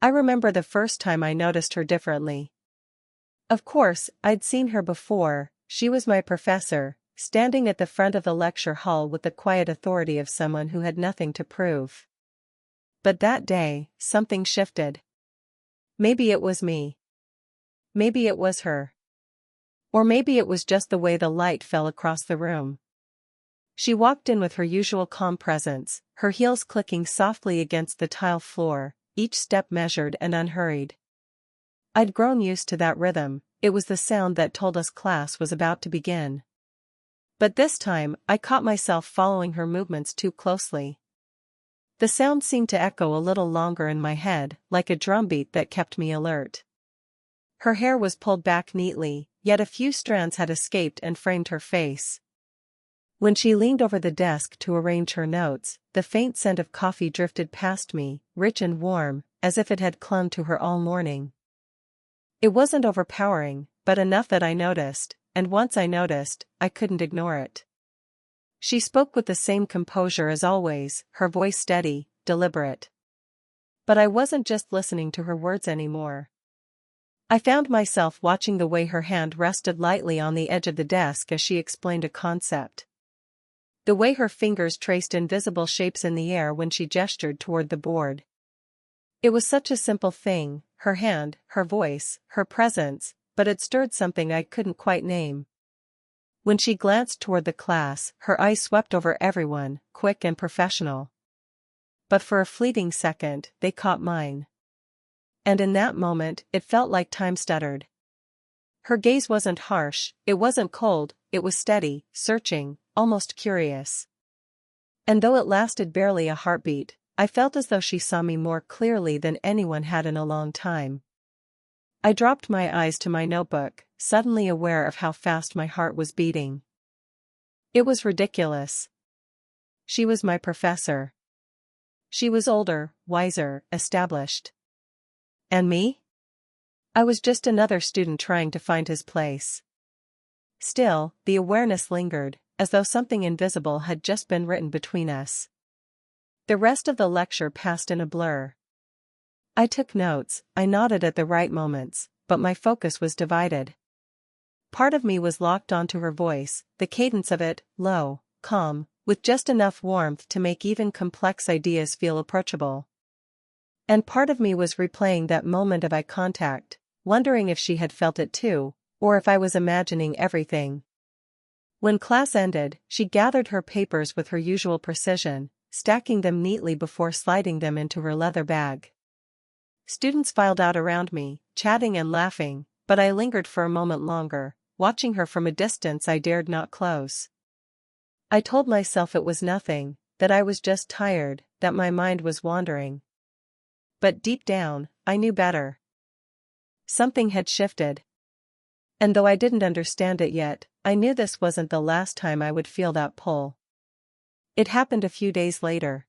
I remember the first time I noticed her differently. Of course, I'd seen her before. She was my professor, standing at the front of the lecture hall with the quiet authority of someone who had nothing to prove. But that day, something shifted. Maybe it was me. Maybe it was her. Or maybe it was just the way the light fell across the room. She walked in with her usual calm presence, her heels clicking softly against the tile floor, each step measured and unhurried. I'd grown used to that rhythm. It was the sound that told us class was about to begin. But this time, I caught myself following her movements too closely. The sound seemed to echo a little longer in my head, like a drumbeat that kept me alert. Her hair was pulled back neatly, yet a few strands had escaped and framed her face. When she leaned over the desk to arrange her notes, the faint scent of coffee drifted past me, rich and warm, as if it had clung to her all morning. It wasn't overpowering, but enough that I noticed, and once I noticed, I couldn't ignore it. She spoke with the same composure as always, her voice steady, deliberate. But I wasn't just listening to her words anymore. I found myself watching the way her hand rested lightly on the edge of the desk as she explained a concept. The way her fingers traced invisible shapes in the air when she gestured toward the board. It was such a simple thing, her hand, her voice, her presence, but it stirred something I couldn't quite name. When she glanced toward the class, her eyes swept over everyone, quick and professional. But for a fleeting second, they caught mine. And in that moment, it felt like time stuttered. Her gaze wasn't harsh, it wasn't cold, it was steady, searching, almost curious. And though it lasted barely a heartbeat, I felt as though she saw me more clearly than anyone had in a long time. I dropped my eyes to my notebook, suddenly aware of how fast my heart was beating. It was ridiculous. She was my professor. She was older, wiser, established. And me? I was just another student trying to find his place. Still, the awareness lingered, as though something invisible had just been written between us. The rest of the lecture passed in a blur. I took notes, I nodded at the right moments, but my focus was divided. Part of me was locked onto her voice, the cadence of it, low, calm, with just enough warmth to make even complex ideas feel approachable. And part of me was replaying that moment of eye contact, wondering if she had felt it too, or if I was imagining everything. When class ended, she gathered her papers with her usual precision, stacking them neatly before sliding them into her leather bag. Students filed out around me, chatting and laughing, but I lingered for a moment longer, watching her from a distance I dared not close. I told myself it was nothing, that I was just tired, that my mind was wandering. But deep down, I knew better. Something had shifted. And though I didn't understand it yet, I knew this wasn't the last time I would feel that pull. It happened a few days later.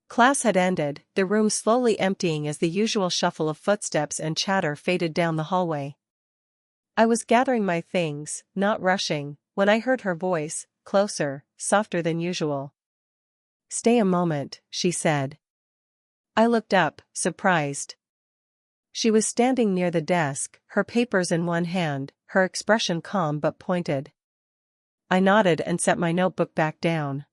Class had ended, the room slowly emptying as the usual shuffle of footsteps and chatter faded down the hallway. I was gathering my things, not rushing, when I heard her voice, closer, softer than usual. "Stay a moment," she said. I looked up, surprised. She was standing near the desk, her papers in one hand, her expression calm but pointed. I nodded and set my notebook back down.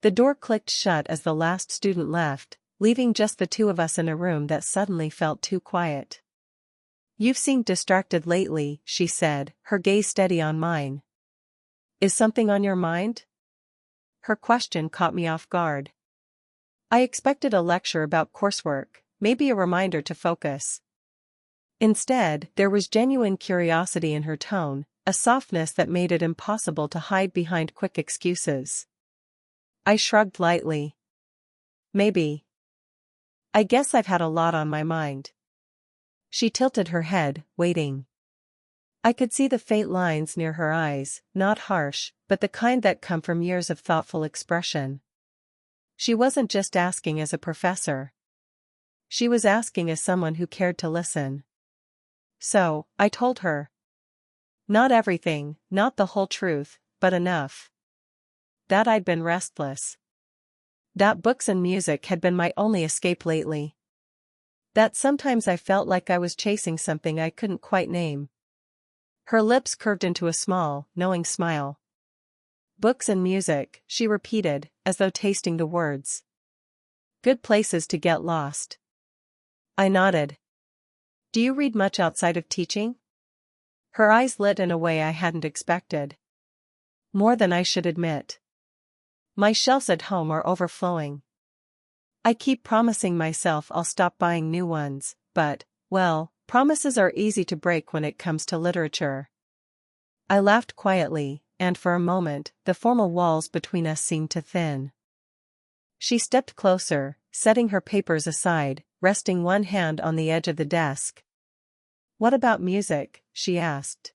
The door clicked shut as the last student left, leaving just the two of us in a room that suddenly felt too quiet. "You've seemed distracted lately," she said, her gaze steady on mine. "Is something on your mind?" Her question caught me off guard. I expected a lecture about coursework, maybe a reminder to focus. Instead, there was genuine curiosity in her tone, a softness that made it impossible to hide behind quick excuses. I shrugged lightly. "Maybe. I guess I've had a lot on my mind." She tilted her head, waiting. I could see the faint lines near her eyes, not harsh, but the kind that come from years of thoughtful expression. She wasn't just asking as a professor. She was asking as someone who cared to listen. So, I told her. Not everything, not the whole truth, but enough. That I'd been restless. That books and music had been my only escape lately. That sometimes I felt like I was chasing something I couldn't quite name. Her lips curved into a small, knowing smile. Books and music, she repeated, as though tasting the words. Good places to get lost. I nodded. Do you read much outside of teaching? Her eyes lit in a way I hadn't expected. More than I should admit. My shelves at home are overflowing. I keep promising myself I'll stop buying new ones, but, well, promises are easy to break when it comes to literature. I laughed quietly, and for a moment, the formal walls between us seemed to thin. She stepped closer, setting her papers aside, resting one hand on the edge of the desk. What about music? She asked.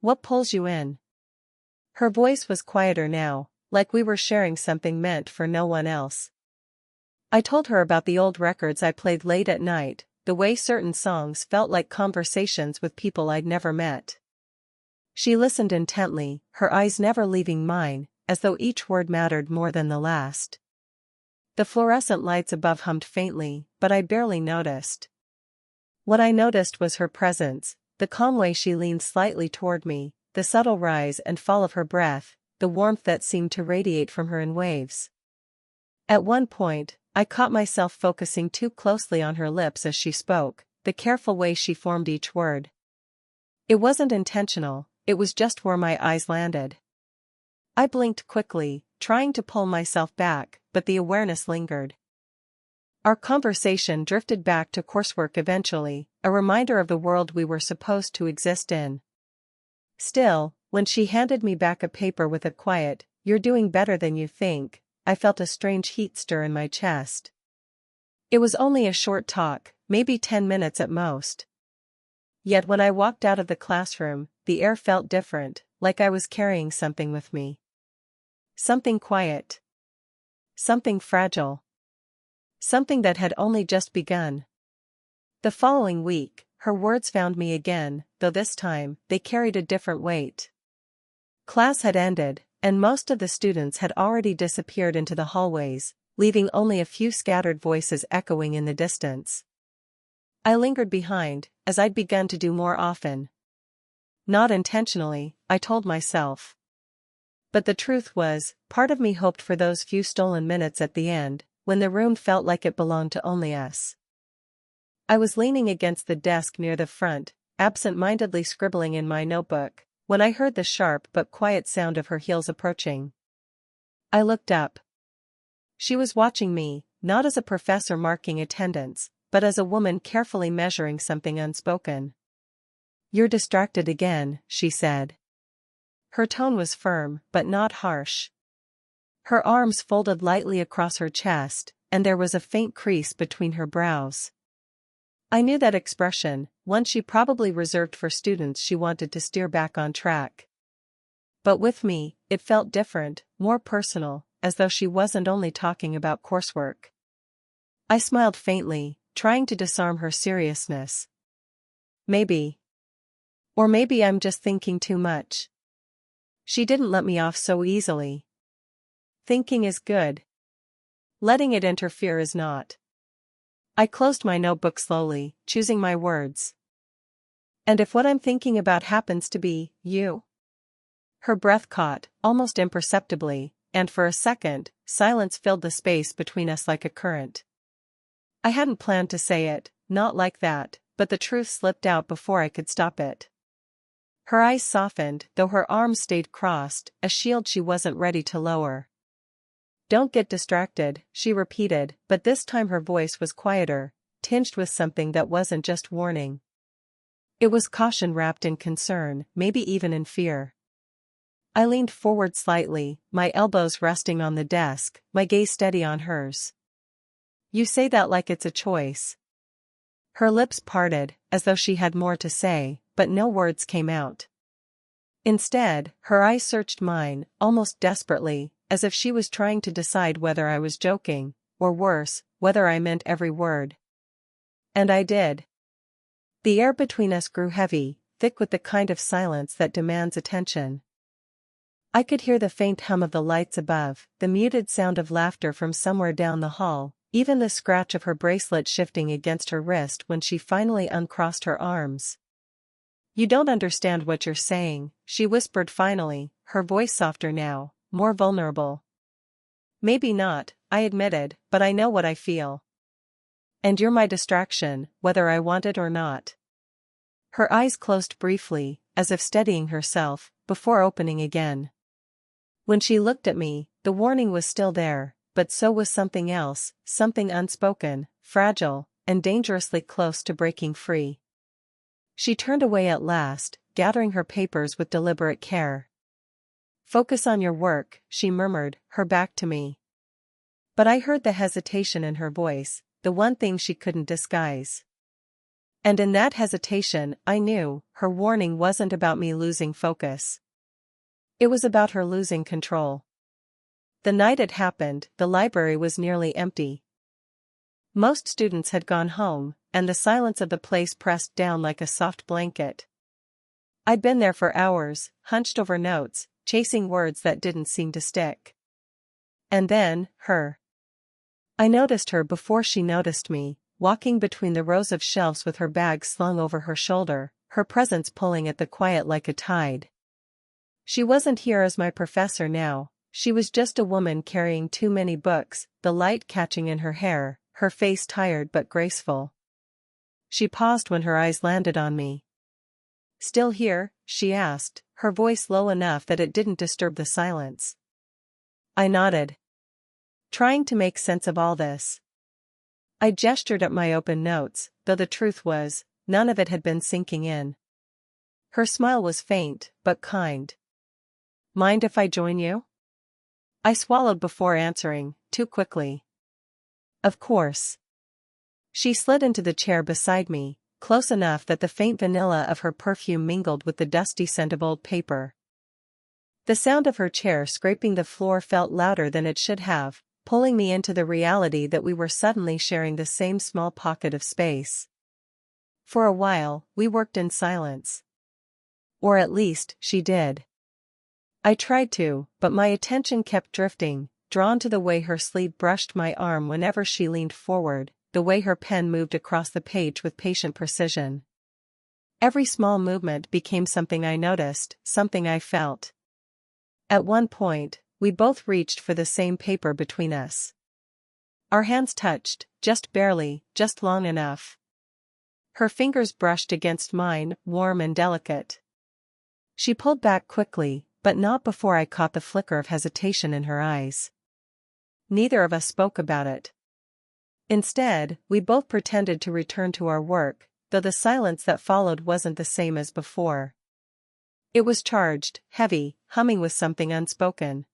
What pulls you in? Her voice was quieter now, like we were sharing something meant for no one else. I told her about the old records I played late at night, the way certain songs felt like conversations with people I'd never met. She listened intently, her eyes never leaving mine, as though each word mattered more than the last. The fluorescent lights above hummed faintly, but I barely noticed. What I noticed was her presence, the calm way she leaned slightly toward me, the subtle rise and fall of her breath, the warmth that seemed to radiate from her in waves. At one point, I caught myself focusing too closely on her lips as she spoke, the careful way she formed each word. It wasn't intentional, it was just where my eyes landed. I blinked quickly, trying to pull myself back, but the awareness lingered. Our conversation drifted back to coursework eventually, a reminder of the world we were supposed to exist in. Still, when she handed me back a paper with a quiet, "You're doing better than you think," I felt a strange heat stir in my chest. It was only a short talk, maybe 10 minutes at most. Yet when I walked out of the classroom, the air felt different, like I was carrying something with me. Something quiet. Something fragile. Something that had only just begun. The following week, her words found me again, though this time, they carried a different weight. Class had ended, and most of the students had already disappeared into the hallways, leaving only a few scattered voices echoing in the distance. I lingered behind, as I'd begun to do more often. Not intentionally, I told myself. But the truth was, part of me hoped for those few stolen minutes at the end, when the room felt like it belonged to only us. I was leaning against the desk near the front, absent-mindedly scribbling in my notebook, when I heard the sharp but quiet sound of her heels approaching. I looked up. She was watching me, not as a professor marking attendance, but as a woman carefully measuring something unspoken. "You're distracted again," she said. Her tone was firm, but not harsh. Her arms folded lightly across her chest, and there was a faint crease between her brows. I knew that expression, one she probably reserved for students she wanted to steer back on track. But with me, it felt different, more personal, as though she wasn't only talking about coursework. I smiled faintly, trying to disarm her seriousness. Maybe. Or maybe I'm just thinking too much. She didn't let me off so easily. Thinking is good. Letting it interfere is not. I closed my notebook slowly, choosing my words. And if what I'm thinking about happens to be you? Her breath caught, almost imperceptibly, and for a second, silence filled the space between us like a current. I hadn't planned to say it, not like that, but the truth slipped out before I could stop it. Her eyes softened, though her arms stayed crossed, a shield she wasn't ready to lower. "Don't get distracted," she repeated, but this time her voice was quieter, tinged with something that wasn't just warning. It was caution wrapped in concern, maybe even in fear. I leaned forward slightly, my elbows resting on the desk, my gaze steady on hers. "You say that like it's a choice." Her lips parted, as though she had more to say, but no words came out. Instead, her eyes searched mine, almost desperately, as if she was trying to decide whether I was joking, or worse, whether I meant every word. And I did. The air between us grew heavy, thick with the kind of silence that demands attention. I could hear the faint hum of the lights above, the muted sound of laughter from somewhere down the hall, even the scratch of her bracelet shifting against her wrist when she finally uncrossed her arms. "You don't understand what you're saying," she whispered finally, her voice softer now, more vulnerable. "Maybe not," I admitted, "but I know what I feel. And you're my distraction, whether I want it or not." Her eyes closed briefly, as if steadying herself, before opening again. When she looked at me, the warning was still there, but so was something else, something unspoken, fragile, and dangerously close to breaking free. She turned away at last, gathering her papers with deliberate care. "Focus on your work," she murmured, her back to me. But I heard the hesitation in her voice, the one thing she couldn't disguise. And in that hesitation, I knew, her warning wasn't about me losing focus. It was about her losing control. The night it happened, the library was nearly empty. Most students had gone home, and the silence of the place pressed down like a soft blanket. I'd been there for hours, hunched over notes, chasing words that didn't seem to stick. And then, her. I noticed her before she noticed me, walking between the rows of shelves with her bag slung over her shoulder, her presence pulling at the quiet like a tide. She wasn't here as my professor now, she was just a woman carrying too many books, the light catching in her hair, her face tired but graceful. She paused when her eyes landed on me. "Still here?" she asked, her voice low enough that it didn't disturb the silence. I nodded, trying to make sense of all this. I gestured at my open notes, though the truth was, none of it had been sinking in. Her smile was faint, but kind. "Mind if I join you?" I swallowed before answering, too quickly. "Of course." She slid into the chair beside me, close enough that the faint vanilla of her perfume mingled with the dusty scent of old paper. The sound of her chair scraping the floor felt louder than it should have, pulling me into the reality that we were suddenly sharing the same small pocket of space. For a while, we worked in silence. Or at least, she did. I tried to, but my attention kept drifting, drawn to the way her sleeve brushed my arm whenever she leaned forward, the way her pen moved across the page with patient precision. Every small movement became something I noticed, something I felt. At one point, we both reached for the same paper between us. Our hands touched, just barely, just long enough. Her fingers brushed against mine, warm and delicate. She pulled back quickly, but not before I caught the flicker of hesitation in her eyes. Neither of us spoke about it. Instead, we both pretended to return to our work, though the silence that followed wasn't the same as before. It was charged, heavy, humming with something unspoken.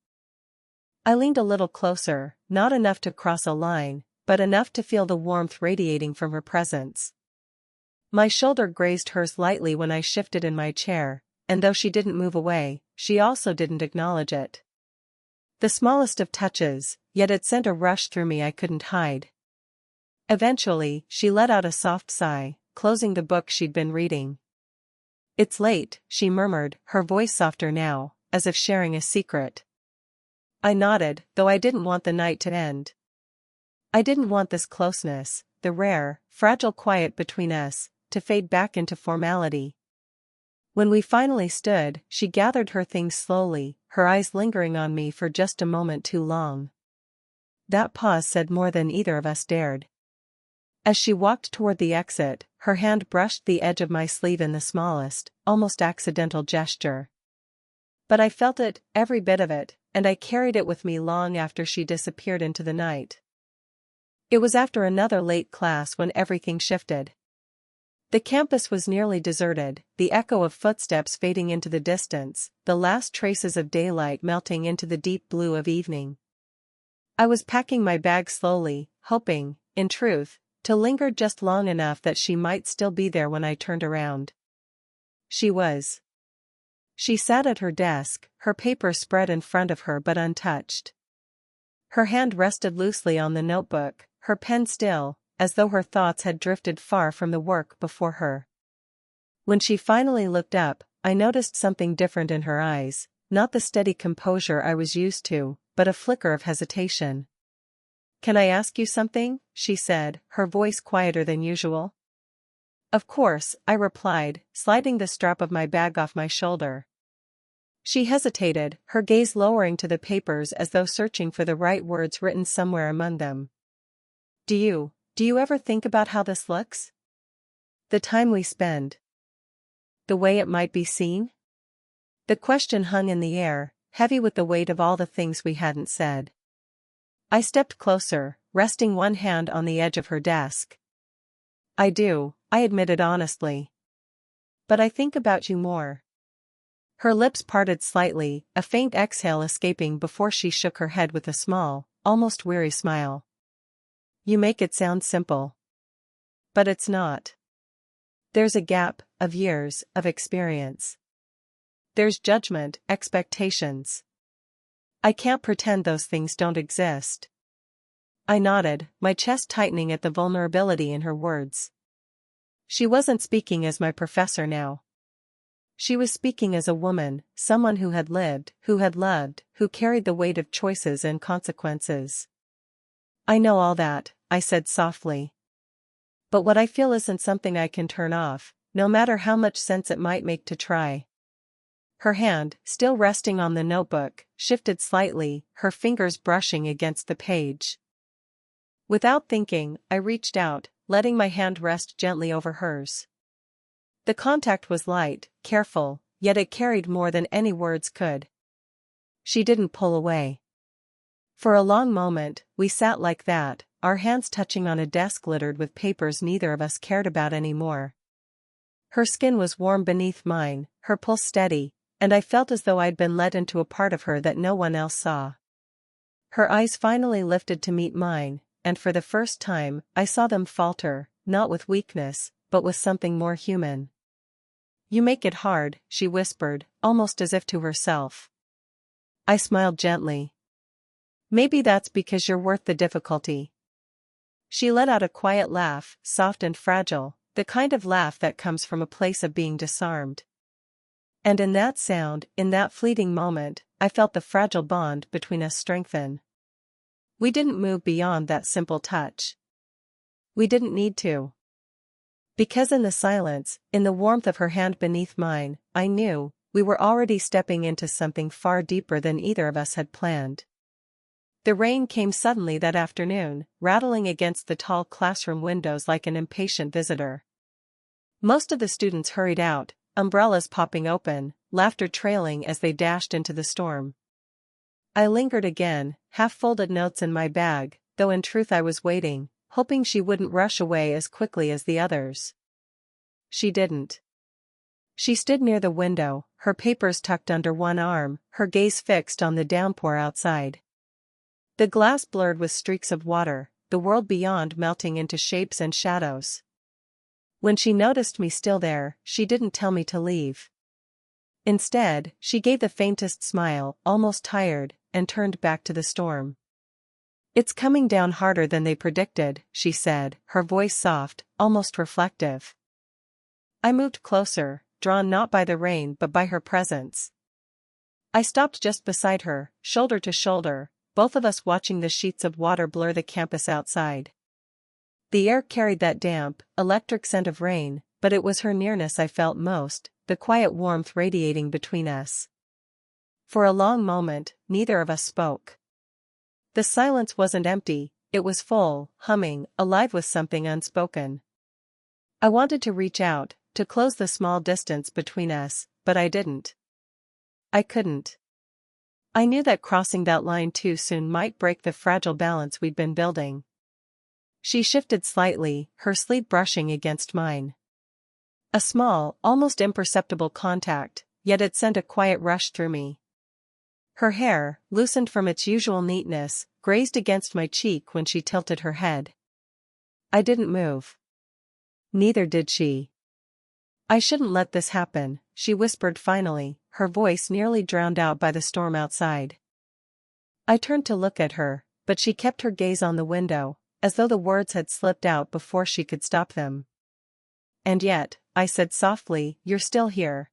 I leaned a little closer, not enough to cross a line, but enough to feel the warmth radiating from her presence. My shoulder grazed hers lightly when I shifted in my chair, and though she didn't move away, she also didn't acknowledge it. The smallest of touches, yet it sent a rush through me I couldn't hide. Eventually, she let out a soft sigh, closing the book she'd been reading. "It's late," she murmured, her voice softer now, as if sharing a secret. I nodded, though I didn't want the night to end. I didn't want this closeness, the rare, fragile quiet between us, to fade back into formality. When we finally stood, she gathered her things slowly, her eyes lingering on me for just a moment too long. That pause said more than either of us dared. As she walked toward the exit, her hand brushed the edge of my sleeve in the smallest, almost accidental gesture. But I felt it, every bit of it, and I carried it with me long after she disappeared into the night. It was after another late class when everything shifted. The campus was nearly deserted, the echo of footsteps fading into the distance, the last traces of daylight melting into the deep blue of evening. I was packing my bag slowly, hoping, in truth, to linger just long enough that she might still be there when I turned around. She was. She sat at her desk, her paper spread in front of her but untouched. Her hand rested loosely on the notebook, her pen still, as though her thoughts had drifted far from the work before her. When she finally looked up, I noticed something different in her eyes, not the steady composure I was used to, but a flicker of hesitation. "Can I ask you something?" she said, her voice quieter than usual. "Of course," I replied, sliding the strap of my bag off my shoulder. She hesitated, her gaze lowering to the papers as though searching for the right words written somewhere among them. Do you ever think about how this looks? The time we spend. The way it might be seen?" The question hung in the air, heavy with the weight of all the things we hadn't said. I stepped closer, resting one hand on the edge of her desk. "I do," I admitted honestly. "But I think about you more." Her lips parted slightly, a faint exhale escaping before she shook her head with a small, almost weary smile. "You make it sound simple. But it's not. There's a gap, of years, of experience. There's judgment, expectations. I can't pretend those things don't exist." I nodded, my chest tightening at the vulnerability in her words. She wasn't speaking as my professor now. She was speaking as a woman, someone who had lived, who had loved, who carried the weight of choices and consequences. "I know all that," I said softly. "But what I feel isn't something I can turn off, no matter how much sense it might make to try." Her hand, still resting on the notebook, shifted slightly, her fingers brushing against the page. Without thinking, I reached out, letting my hand rest gently over hers. The contact was light, careful, yet it carried more than any words could. She didn't pull away. For a long moment, we sat like that, our hands touching on a desk littered with papers neither of us cared about anymore. Her skin was warm beneath mine, her pulse steady, and I felt as though I'd been let into a part of her that no one else saw. Her eyes finally lifted to meet mine, and for the first time, I saw them falter, not with weakness, but with something more human. "You make it hard," she whispered, almost as if to herself. I smiled gently. "Maybe that's because you're worth the difficulty." She let out a quiet laugh, soft and fragile, the kind of laugh that comes from a place of being disarmed. And in that sound, in that fleeting moment, I felt the fragile bond between us strengthen. We didn't move beyond that simple touch. We didn't need to. Because in the silence, in the warmth of her hand beneath mine, I knew, we were already stepping into something far deeper than either of us had planned. The rain came suddenly that afternoon, rattling against the tall classroom windows like an impatient visitor. Most of the students hurried out, umbrellas popping open, laughter trailing as they dashed into the storm. I lingered again, half-folded notes in my bag, though in truth I was waiting, hoping she wouldn't rush away as quickly as the others. She didn't. She stood near the window, her papers tucked under one arm, her gaze fixed on the downpour outside. The glass blurred with streaks of water, the world beyond melting into shapes and shadows. When she noticed me still there, she didn't tell me to leave. Instead, she gave the faintest smile, almost tired, and turned back to the storm. "It's coming down harder than they predicted," she said, her voice soft, almost reflective. I moved closer, drawn not by the rain but by her presence. I stopped just beside her, shoulder to shoulder, both of us watching the sheets of water blur the campus outside. The air carried that damp, electric scent of rain, but it was her nearness I felt most, the quiet warmth radiating between us. For a long moment, neither of us spoke. The silence wasn't empty, it was full, humming, alive with something unspoken. I wanted to reach out, to close the small distance between us, but I didn't. I couldn't. I knew that crossing that line too soon might break the fragile balance we'd been building. She shifted slightly, her sleeve brushing against mine. A small, almost imperceptible contact, yet it sent a quiet rush through me. Her hair, loosened from its usual neatness, grazed against my cheek when she tilted her head. I didn't move. Neither did she. "I shouldn't let this happen," she whispered finally, her voice nearly drowned out by the storm outside. I turned to look at her, but she kept her gaze on the window, as though the words had slipped out before she could stop them. "And yet," I said softly, "you're still here."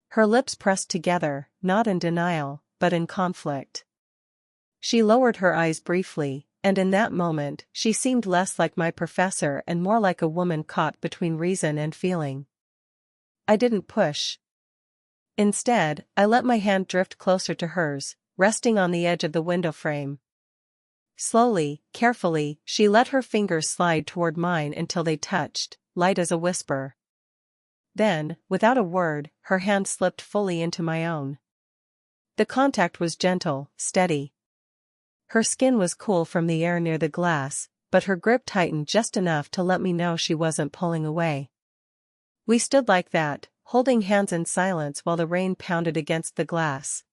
Her lips pressed together, not in denial, but in conflict. She lowered her eyes briefly, and in that moment, she seemed less like my professor and more like a woman caught between reason and feeling. I didn't push. Instead, I let my hand drift closer to hers, resting on the edge of the window frame. Slowly, carefully, she let her fingers slide toward mine until they touched, light as a whisper. Then, without a word, her hand slipped fully into my own. The contact was gentle, steady. Her skin was cool from the air near the glass, but her grip tightened just enough to let me know she wasn't pulling away. We stood like that, holding hands in silence while the rain pounded against the glass.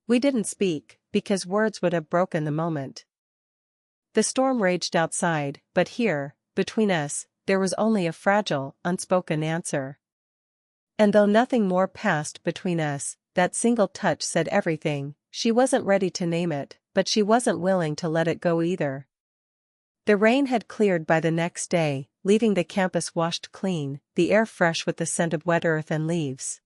We didn't speak, because words would have broken the moment. The storm raged outside, but here, between us, there was only a fragile, unspoken answer. And though nothing more passed between us, that single touch said everything. She wasn't ready to name it, but she wasn't willing to let it go either. The rain had cleared by the next day, leaving the campus washed clean, the air fresh with the scent of wet earth and leaves.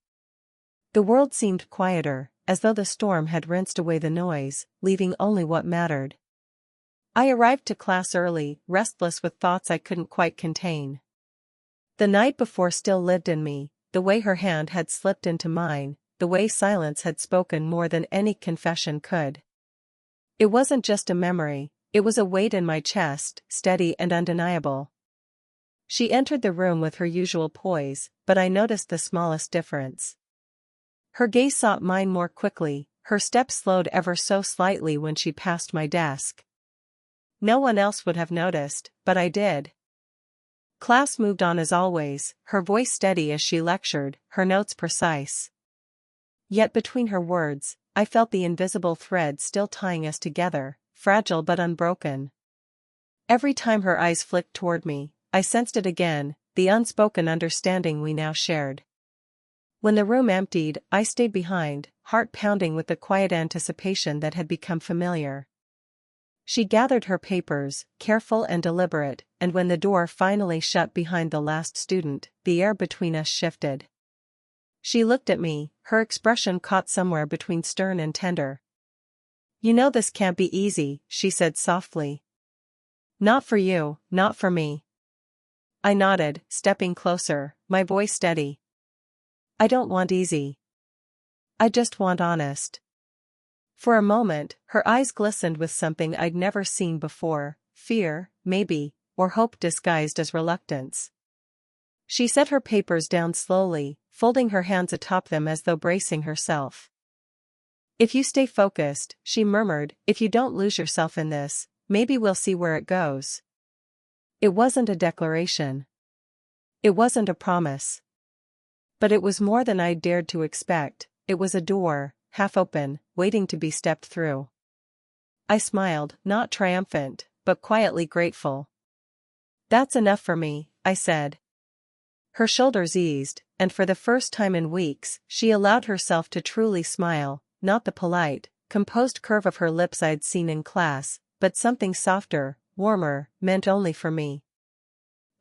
The world seemed quieter, as though the storm had rinsed away the noise, leaving only what mattered. I arrived to class early, restless with thoughts I couldn't quite contain. The night before still lived in me, the way her hand had slipped into mine, the way silence had spoken more than any confession could. It wasn't just a memory, it was a weight in my chest, steady and undeniable. She entered the room with her usual poise, but I noticed the smallest difference. Her gaze sought mine more quickly, her step slowed ever so slightly when she passed my desk. No one else would have noticed, but I did. Class moved on as always, her voice steady as she lectured, her notes precise. Yet between her words, I felt the invisible thread still tying us together, fragile but unbroken. Every time her eyes flicked toward me, I sensed it again, the unspoken understanding we now shared. When the room emptied, I stayed behind, heart pounding with the quiet anticipation that had become familiar. She gathered her papers, careful and deliberate, and when the door finally shut behind the last student, the air between us shifted. She looked at me, her expression caught somewhere between stern and tender. "You know this can't be easy," she said softly. "Not for you, not for me." I nodded, stepping closer, my voice steady. "I don't want easy. I just want honest." For a moment, her eyes glistened with something I'd never seen before, fear, maybe, or hope disguised as reluctance. She set her papers down slowly, folding her hands atop them as though bracing herself. "If you stay focused," she murmured, "if you don't lose yourself in this, maybe we'll see where it goes." It wasn't a declaration. It wasn't a promise. But it was more than I'd dared to expect. It was a door, half open, waiting to be stepped through. I smiled, not triumphant, but quietly grateful. "That's enough for me," I said. Her shoulders eased, and for the first time in weeks, she allowed herself to truly smile, not the polite, composed curve of her lips I'd seen in class, but something softer, warmer, meant only for me.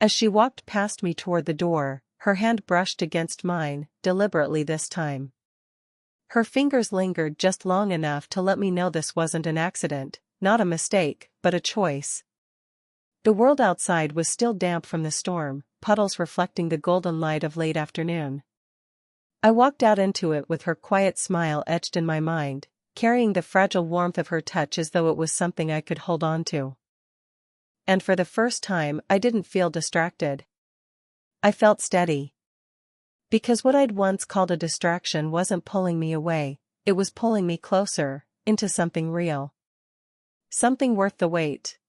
As she walked past me toward the door, her hand brushed against mine, deliberately this time. Her fingers lingered just long enough to let me know this wasn't an accident, not a mistake, but a choice. The world outside was still damp from the storm, puddles reflecting the golden light of late afternoon. I walked out into it with her quiet smile etched in my mind, carrying the fragile warmth of her touch as though it was something I could hold on to. And for the first time, I didn't feel distracted. I felt steady. Because what I'd once called a distraction wasn't pulling me away, it was pulling me closer, into something real. Something worth the wait.